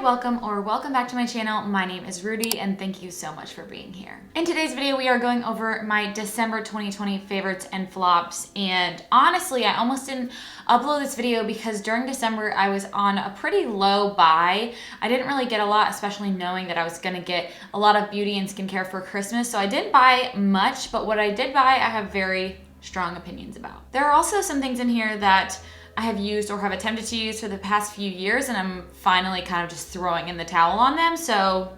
welcome back to my channel. My name is Rudi and thank you so much for being here. In today's video, we are going over my December 2020 favorites and flops. And honestly, I almost didn't upload this video because during December, I was on a pretty low buy. I didn't really get a lot, especially knowing that I was gonna get a lot of beauty and skincare for Christmas. So I didn't buy much, but what I did buy, I have very strong opinions about. There are also some things in here that I have used or have attempted to use for the past few years, and I'm finally kind of just throwing in the towel on them, so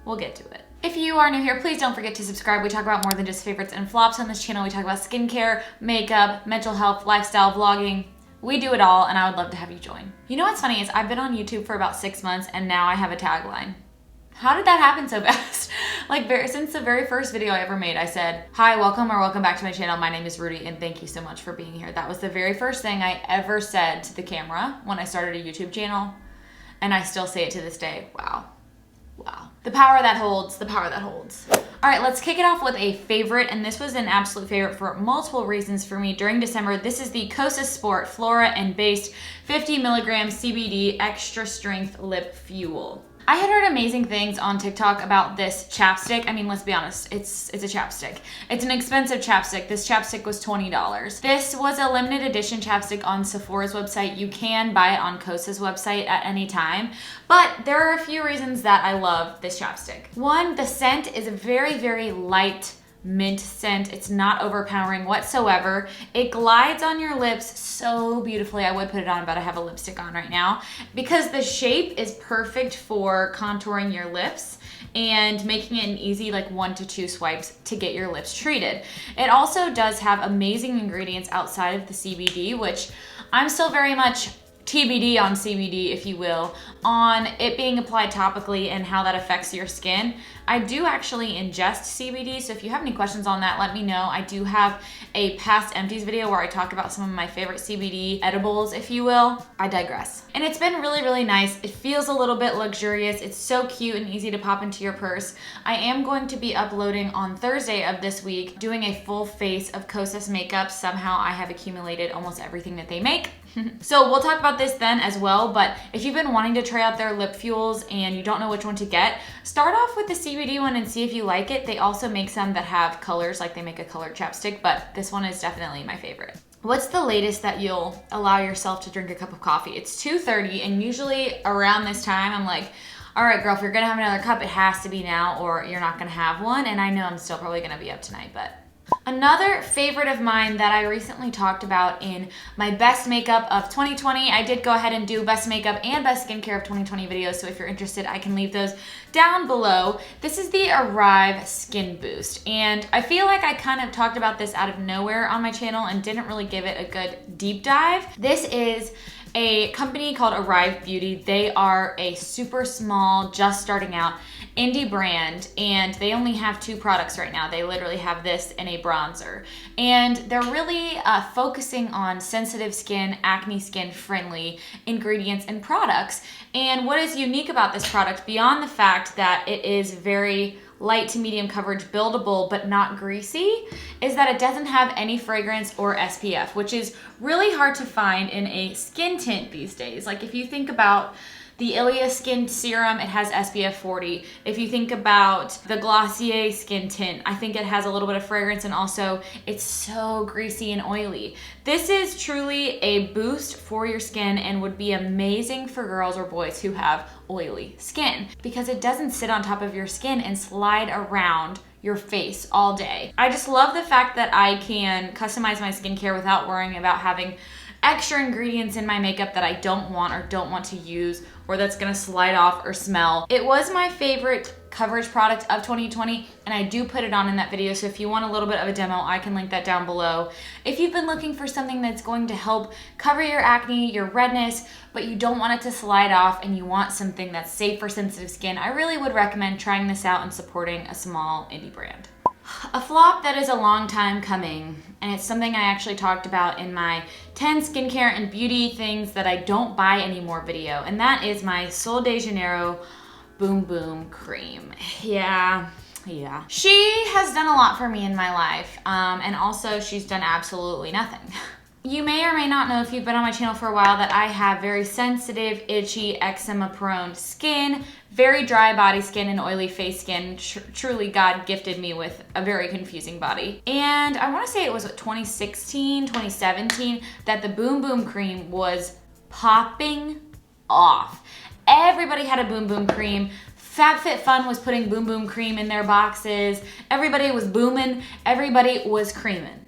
we'll get to it. If you are new here, please don't forget to subscribe. We talk about more than just favorites and flops on this channel. We talk about skincare, makeup, mental health, lifestyle, vlogging. We do it all, and I would love to have you join. You know what's funny is I've been on YouTube for about 6 months, and now I have a tagline. How did that happen so fast? Since the very first video I ever made, I said, hi, welcome back to my channel. My name is Rudi and thank you so much for being here. That was the very first thing I ever said to the camera when I started a YouTube channel. And I still say it to this day. Wow. The power that holds, the power that holds. All right, let's kick it off with a favorite, and this was an absolute favorite for multiple reasons for me during December. This is the Kosas Sport Flora and Based 50 milligram CBD extra strength lip fuel. I had heard amazing things on TikTok about this chapstick. I mean, let's be honest, it's a chapstick. It's an expensive chapstick. This chapstick was $20. This was a limited edition chapstick on Sephora's website. You can buy it on Kosas website at any time, but there are a few reasons that I love this chapstick. One, the scent is a very, very light mint scent. It's not overpowering whatsoever. It glides on your lips so beautifully. I would put it on, but I have a lipstick on right now because the shape is perfect for contouring your lips and making it an easy 1 to 2 swipes to get your lips treated. It also does have amazing ingredients outside of the CBD, which I'm still very much TBD on CBD, if you will, on it being applied topically and how that affects your skin. I do actually ingest CBD, so if you have any questions on that, let me know. I do have a past empties video where I talk about some of my favorite CBD edibles, if you will. I digress. And it's been really, really nice. It feels a little bit luxurious. It's so cute and easy to pop into your purse. I am going to be uploading on Thursday of this week, doing a full face of Kosas makeup. Somehow I have accumulated almost everything that they make. So we'll talk about this then as well, but if you've been wanting to try out their lip fuels and you don't know which one to get, start off with the CBD one and see if you like it. They also make some that have colors, like they make a colored chapstick, but this one is definitely my favorite. What's the latest that you'll allow yourself to drink a cup of coffee? It's 2:30, and usually around this time, I'm like, all right, girl, if you're gonna have another cup, it has to be now or you're not gonna have one. And I know I'm still probably gonna be up tonight, but. Another favorite of mine that I recently talked about in my best makeup of 2020, I did go ahead and do best makeup and best skincare of 2020 videos, so if you're interested, I can leave those down below. This is the Arrive Skin Boost, and I feel like I kind of talked about this out of nowhere on my channel and didn't really give it a good deep dive. This is a company called Arrive Beauty. They are a super small, just starting out indie brand, and they only have 2 products right now. They literally have this and a bronzer, and they're really focusing on sensitive skin, acne skin friendly ingredients and products. And what is unique about this product, beyond the fact that it is very light to medium coverage, buildable, but not greasy, is that it doesn't have any fragrance or SPF, which is really hard to find in a skin tint these days. Like if you think about the Ilia Skin Serum, it has SPF 40. If you think about the Glossier Skin Tint, I think it has a little bit of fragrance, and also it's so greasy and oily. This is truly a boost for your skin and would be amazing for girls or boys who have oily skin because it doesn't sit on top of your skin and slide around your face all day. I just love the fact that I can customize my skincare without worrying about having extra ingredients in my makeup that I don't want or don't want to use, or that's gonna slide off or smell. It was my favorite coverage product of 2020, and I do put it on in that video, so if you want a little bit of a demo, I can link that down below. If you've been looking for something that's going to help cover your acne, your redness, but you don't want it to slide off and you want something that's safe for sensitive skin, I really would recommend trying this out and supporting a small indie brand. A flop that is a long time coming, and it's something I actually talked about in my 10 skincare and beauty things that I don't buy anymore video, and that is my Sol de Janeiro Boom Boom Cream. Yeah. She has done a lot for me in my life, and also she's done absolutely nothing. You may or may not know if you've been on my channel for a while that I have very sensitive, itchy, eczema-prone skin, very dry body skin and oily face skin. Truly, God gifted me with a very confusing body. And I want to say it was 2016, 2017 that the Boom Boom cream was popping off. Everybody had a Boom Boom cream. FabFitFun was putting Boom Boom cream in their boxes. Everybody was booming. Everybody was creaming.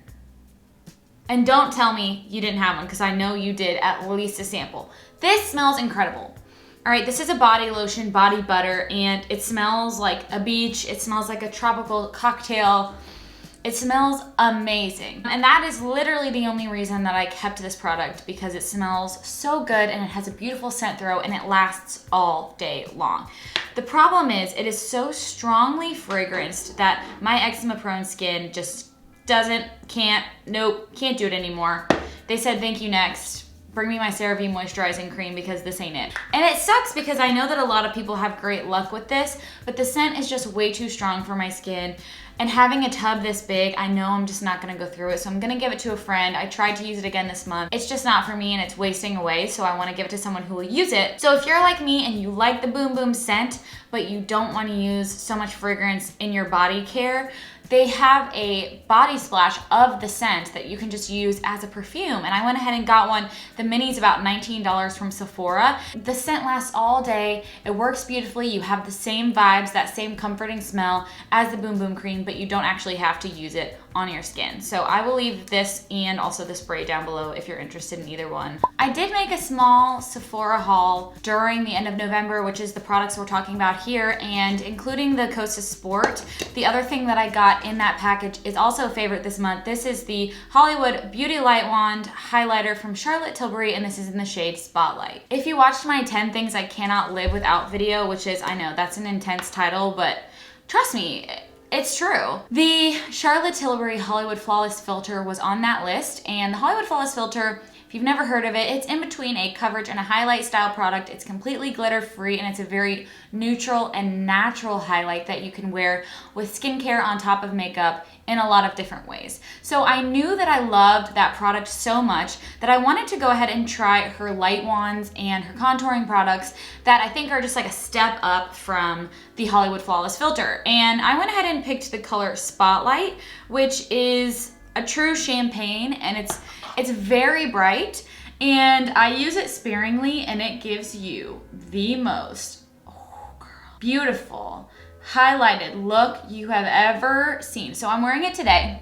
And don't tell me you didn't have one, because I know you did at least a sample. This smells incredible. All right, this is a body lotion, body butter, and it smells like a beach. It smells like a tropical cocktail. It smells amazing. And that is literally the only reason that I kept this product, because it smells so good and it has a beautiful scent throw and it lasts all day long. The problem is it is so strongly fragranced that my eczema-prone skin just can't do it anymore. They said, thank you, next. Bring me my CeraVe moisturizing cream, because this ain't it. And it sucks because I know that a lot of people have great luck with this, but the scent is just way too strong for my skin. And having a tub this big, I know I'm just not gonna go through it, so I'm gonna give it to a friend. I tried to use it again this month. It's just not for me and it's wasting away, so I wanna give it to someone who will use it. So if you're like me and you like the Boom Boom scent, but you don't wanna use so much fragrance in your body care, they have a body splash of the scent that you can just use as a perfume. And I went ahead and got one. The mini's about $19 from Sephora. The scent lasts all day. It works beautifully. You have the same vibes, that same comforting smell as the Boom Boom cream, but you don't actually have to use it on your skin. So I will leave this and also the spray down below if you're interested in either one. I did make a small Sephora haul during the end of November, which is the products we're talking about here, and including the Kosas Sport. The other thing that I got in that package is also a favorite this month. This is the Hollywood Beauty Light Wand highlighter from Charlotte Tilbury, and this is in the shade Spotlight. If you watched my 10 Things I Cannot Live Without video, which is, I know that's an intense title, but trust me, it's true. The Charlotte Tilbury Hollywood Flawless Filter was on that list, and the Hollywood Flawless Filter, if you've never heard of it, it's in between a coverage and a highlight style product. It's completely glitter free, and it's a very neutral and natural highlight that you can wear with skincare on top of makeup in a lot of different ways. So I knew that I loved that product so much that I wanted to go ahead and try her light wands and her contouring products that I think are just like a step up from the Hollywood Flawless Filter. And I went ahead and picked the color Spotlight, which is a true champagne, and it's very bright, and I use it sparingly, and it gives you the most beautiful highlighted look you have ever seen. So I'm wearing it today.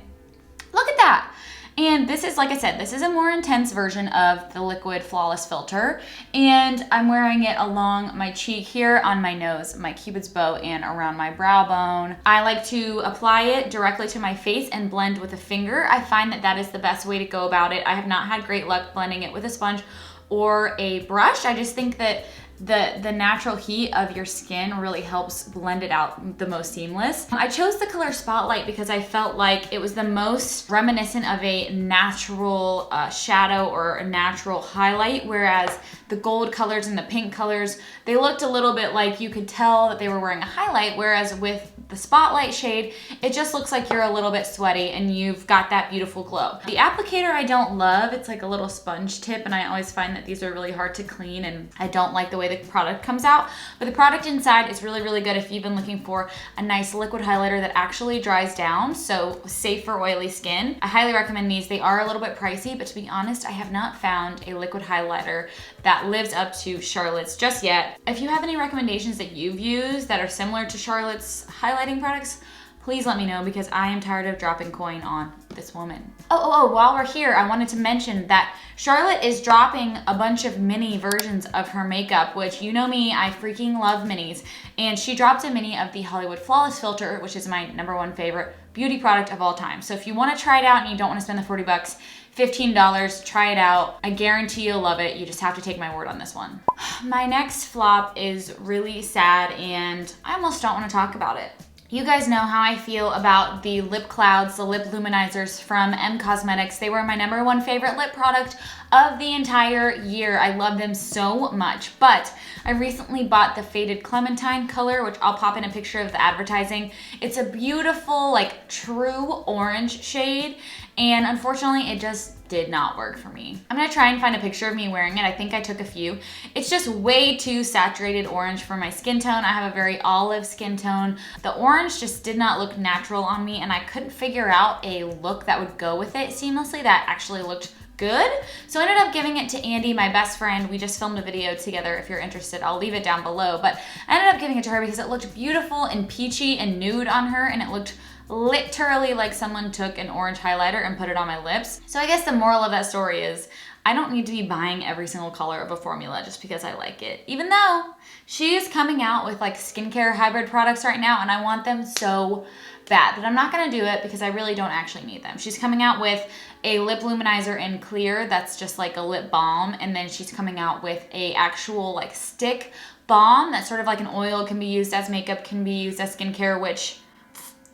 Look at that. And this is, like I said, this is a more intense version of the Liquid Flawless Filter, and I'm wearing it along my cheek here, on my nose, my cupid's bow, and around my brow bone. I like to apply it directly to my face and blend with a finger. I find that that is the best way to go about it. I have not had great luck blending it with a sponge or a brush. I just think that the natural heat of your skin really helps blend it out the most seamless. I chose the color Spotlight because I felt like it was the most reminiscent of a natural shadow or a natural highlight, whereas the gold colors and the pink colors, they looked a little bit like you could tell that they were wearing a highlight, whereas with the Spotlight shade, it just looks like you're a little bit sweaty and you've got that beautiful glow. The applicator I don't love. It's like a little sponge tip, and I always find that these are really hard to clean, and I don't like the way the product comes out. But the product inside is really, really good if you've been looking for a nice liquid highlighter that actually dries down, so safe for oily skin. I highly recommend these. They are a little bit pricey, but to be honest, I have not found a liquid highlighter that lives up to Charlotte's just yet. If you have any recommendations that you've used that are similar to Charlotte's highlighting products, please let me know, because I am tired of dropping coin on this woman. While we're here, I wanted to mention that Charlotte is dropping a bunch of mini versions of her makeup, which, you know me, I freaking love minis. And she dropped a mini of the Hollywood Flawless Filter, which is my #1 favorite beauty product of all time. So if you want to try it out and you don't want to spend the 40 bucks, $15, try it out. I guarantee you'll love it. You just have to take my word on this one. My next flop is really sad, and I almost don't want to talk about it. You guys know how I feel about the lip clouds, the lip luminizers from M Cosmetics. They were my #1 favorite lip product of the entire year. I love them so much, but I recently bought the Faded Clementine color, which I'll pop in a picture of the advertising. It's a beautiful, like, true orange shade, and unfortunately it just did not work for me. I'm gonna try and find a picture of me wearing it. I think I took a few. It's just way too saturated orange for my skin tone. I have a very olive skin tone. The orange just did not look natural on me, and I couldn't figure out a look that would go with it seamlessly that actually looked good. So I ended up giving it to Andy, my best friend. We just filmed a video together. If you're interested, I'll leave it down below. But I ended up giving it to her because it looked beautiful and peachy and nude on her, and it looked literally like someone took an orange highlighter and put it on my lips. So I guess the moral of that story is I don't need to be buying every single color of a formula just because I like it. Even though she's coming out with like skincare hybrid products right now, and I want them so bad, but I'm not gonna do it because I really don't actually need them. She's coming out with a lip luminizer in clear that's just like a lip balm, and then she's coming out with a actual like stick balm that's sort of like an oil, can be used as makeup, can be used as skincare, which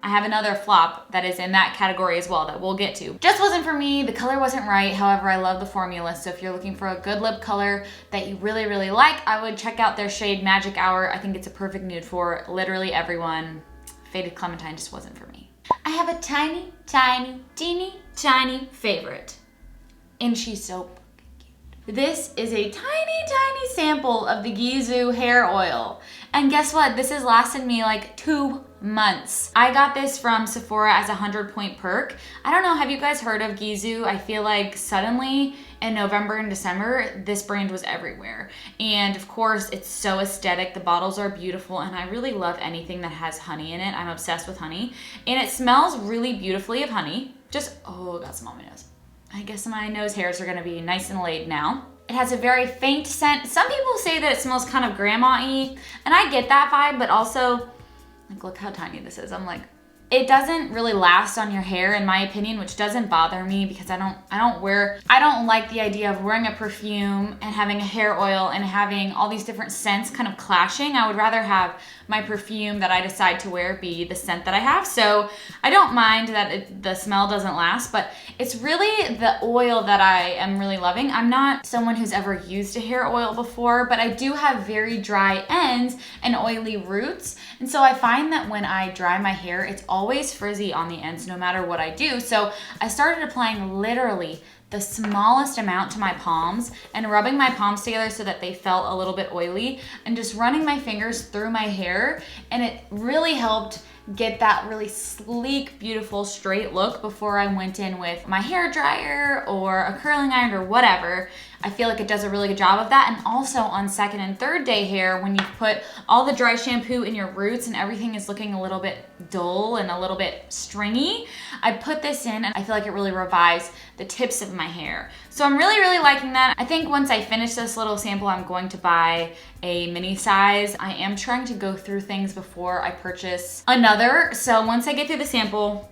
I have another flop that is in that category as well that we'll get to. Just wasn't for me, the color wasn't right. However, I love the formula, so if you're looking for a good lip color that you really, really like, I would check out their shade Magic Hour. I think it's a perfect nude for literally everyone. Faded Clementine just wasn't for me. I have a tiny, teeny, tiny favorite, and she's so cute. This is a tiny sample of the Gisou hair oil. And guess what? This has lasted me like 2 months. I got this from Sephora as a 100-point perk. I don't know, have you guys heard of Gisou? I feel like suddenly in November and December, this brand was everywhere. And of course, it's so aesthetic. The bottles are beautiful, and I really love anything that has honey in it. I'm obsessed with honey. And it smells really beautifully of honey. Just, oh, got some on my nose. I guess my nose hairs are gonna be nice and laid now. It has a very faint scent. Some people say that it smells kind of grandma-y, and I get that vibe, but also, like, look how tiny this is. I'm like, it doesn't really last on your hair, in my opinion, which doesn't bother me because I don't like the idea of wearing a perfume and having a hair oil and having all these different scents kind of clashing. I would rather have my perfume that I decide to wear be the scent that I have. So I don't mind that the smell doesn't last, but it's really the oil that I am really loving. I'm not someone who's ever used a hair oil before, but I do have very dry ends and oily roots. And so I find that when I dry my hair, it's always frizzy on the ends no matter what I do. So I started applying literally the smallest amount to my palms and rubbing my palms together so that they felt a little bit oily and just running my fingers through my hair, and it really helped get that really sleek, beautiful, straight look before I went in with my hair dryer or a curling iron or whatever. I feel like it does a really good job of that. And also on second and third day hair, when you put all the dry shampoo in your roots and everything is looking a little bit dull and a little bit stringy, I put this in and I feel like it really revives the tips of my hair. So I'm really, really liking that. I think once I finish this little sample, I'm going to buy a mini size. I am trying to go through things before I purchase another. So once I get through the sample,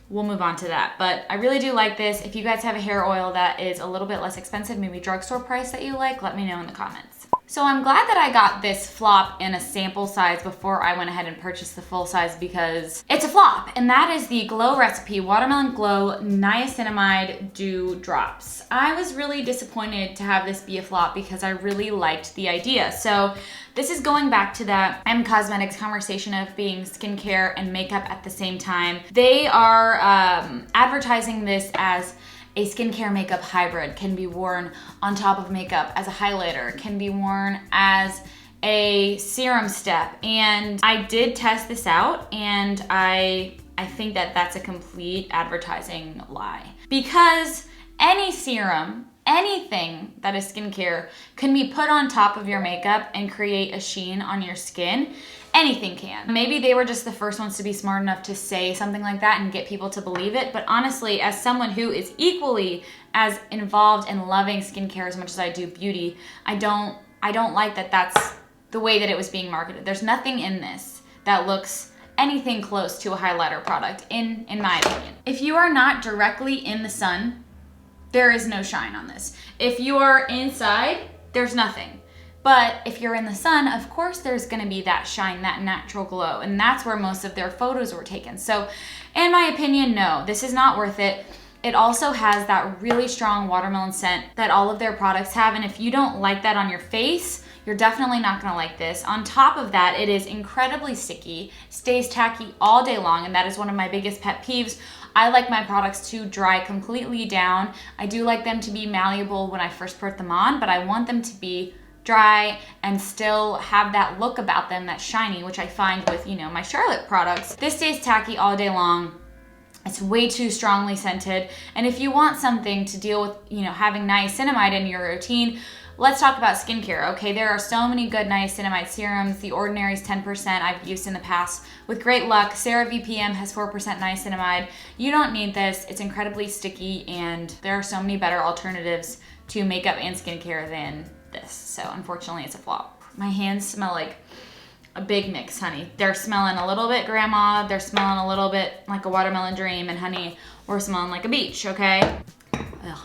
we'll move on to that. But I really do like this. If you guys have a hair oil that is a little bit less expensive, maybe drugstore price that you like, let me know in the comments. So I'm glad that I got this flop in a sample size before I went ahead and purchased the full size because it's a flop. And that is the Glow Recipe Watermelon Glow Niacinamide Dew Drops. I was really disappointed to have this be a flop because I really liked the idea. So this is going back to that M Cosmetics conversation of being skincare and makeup at the same time. They are advertising this as a skincare makeup hybrid, can be worn on top of makeup as a highlighter, can be worn as a serum step. And I did test this out, and I think that that's a complete advertising lie. Because any serum, anything that is skincare can be put on top of your makeup and create a sheen on your skin. Anything can. Maybe they were just the first ones to be smart enough to say something like that and get people to believe it. But honestly, as someone who is equally as involved in loving skincare as much as I do beauty, I don't like that that's the way that it was being marketed. There's nothing in this that looks anything close to a highlighter product, in my opinion. If you are not directly in the sun, there is no shine on this. If you are inside, there's nothing. But if you're in the sun, of course there's gonna be that shine, that natural glow, and that's where most of their photos were taken. So in my opinion, no, this is not worth it. It also has that really strong watermelon scent that all of their products have, and if you don't like that on your face, you're definitely not gonna like this. On top of that, it is incredibly sticky, stays tacky all day long, and that is one of my biggest pet peeves. I like my products to dry completely down. I do like them to be malleable when I first put them on, but I want them to be dry and still have that look about them that's shiny, which I find with, you know, my Charlotte products. This stays tacky all day long. It's way too strongly scented. And if you want something to deal with, you know, having niacinamide in your routine, let's talk about skincare. Okay, there are so many good niacinamide serums. The Ordinary's 10% I've used in the past with great luck. CeraVe PM has 4% niacinamide. You don't need this. It's incredibly sticky, and there are so many better alternatives to makeup and skincare than this. So unfortunately, it's a flop. My hands smell like a big mix, honey. They're smelling a little bit grandma, they're smelling a little bit like a watermelon dream, and honey, we're smelling like a beach, okay? Ugh,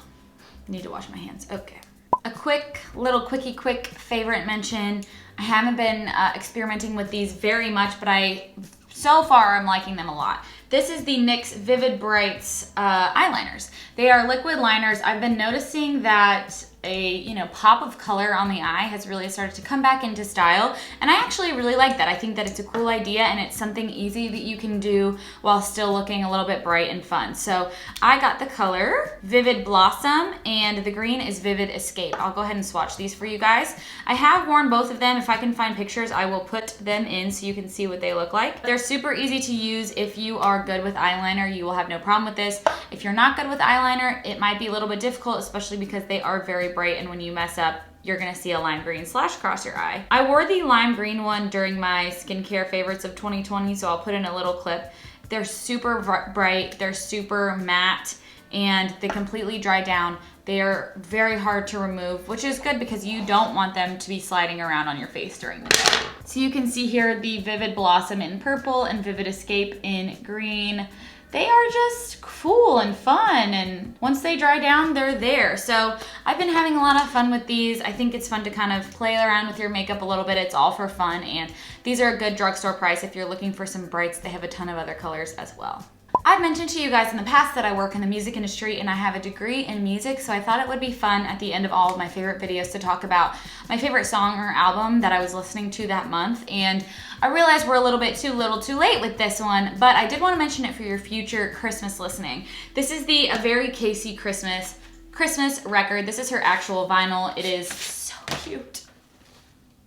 need to wash my hands, okay. A quick favorite mention. I haven't been experimenting with these very much, but so far I'm liking them a lot. This is the NYX Vivid Brights eyeliners. They are liquid liners. I've been noticing that a pop of color on the eye has really started to come back into style, and I actually really like that. I think that it's a cool idea, and it's something easy that you can do while still looking a little bit bright and fun. So I got the color Vivid Blossom, and the green is Vivid Escape. I'll go ahead and swatch these for you guys. I have worn both of them. If I can find pictures, I will put them in so you can see what they look like. They're super easy to use. If you are good with eyeliner, you will have no problem with this. If you're not good with eyeliner, it might be a little bit difficult, especially because they are very bright, and when you mess up, you're gonna see a lime green slash across your eye. I wore the lime green one during my skincare favorites of 2020, so I'll put in a little clip. They're super bright, they're super matte, and they completely dry down. They are very hard to remove, which is good because you don't want them to be sliding around on your face during the day. So you can see here the Vivid Blossom in purple and Vivid Escape in green. They are just cool and fun, and once they dry down, they're there. So I've been having a lot of fun with these. I think it's fun to kind of play around with your makeup a little bit. It's all for fun, and these are a good drugstore price if you're looking for some brights. They have a ton of other colors as well. I've mentioned to you guys in the past that I work in the music industry and I have a degree in music, so I thought it would be fun at the end of all of my favorite videos to talk about my favorite song or album that I was listening to that month. And I realized we're a little bit too late with this one, but I did want to mention it for your future Christmas listening. This is the A Very Casey Christmas record. This is her actual vinyl. It is so cute.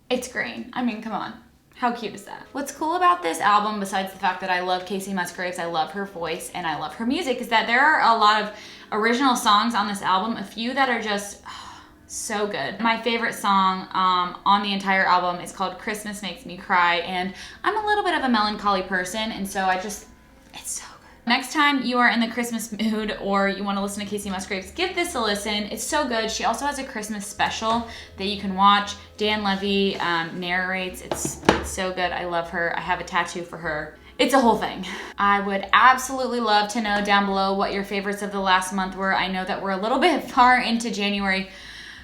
It's green. I mean, come on. How cute is that? What's cool about this album, besides the fact that I love Casey Musgraves, I love her voice, and I love her music, is that there are a lot of original songs on this album, a few that are just so good. My favorite song on the entire album is called Christmas Makes Me Cry, and I'm a little bit of a melancholy person, and so it's so good. Next time you are in the Christmas mood or you want to listen to Casey Musgraves, give this a listen. It's so good. She also has a Christmas special that you can watch. Dan Levy narrates. It's so good. I love her. I have a tattoo for her. It's a whole thing. I would absolutely love to know down below what your favorites of the last month were. I know that we're a little bit far into January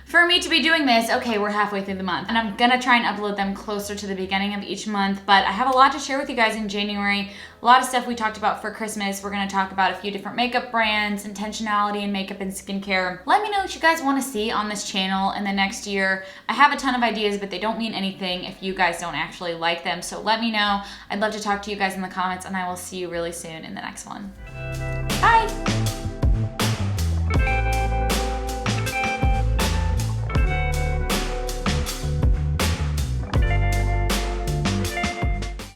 for me to be doing this. Okay, we're halfway through the month, and I'm gonna try and upload them closer to the beginning of each month, but I have a lot to share with you guys in January. A lot of stuff we talked about for Christmas. We're gonna talk about a few different makeup brands, intentionality in makeup and skincare. Let me know what you guys wanna see on this channel in the next year. I have a ton of ideas, but they don't mean anything if you guys don't actually like them, so let me know. I'd love to talk to you guys in the comments, and I will see you really soon in the next one. Bye!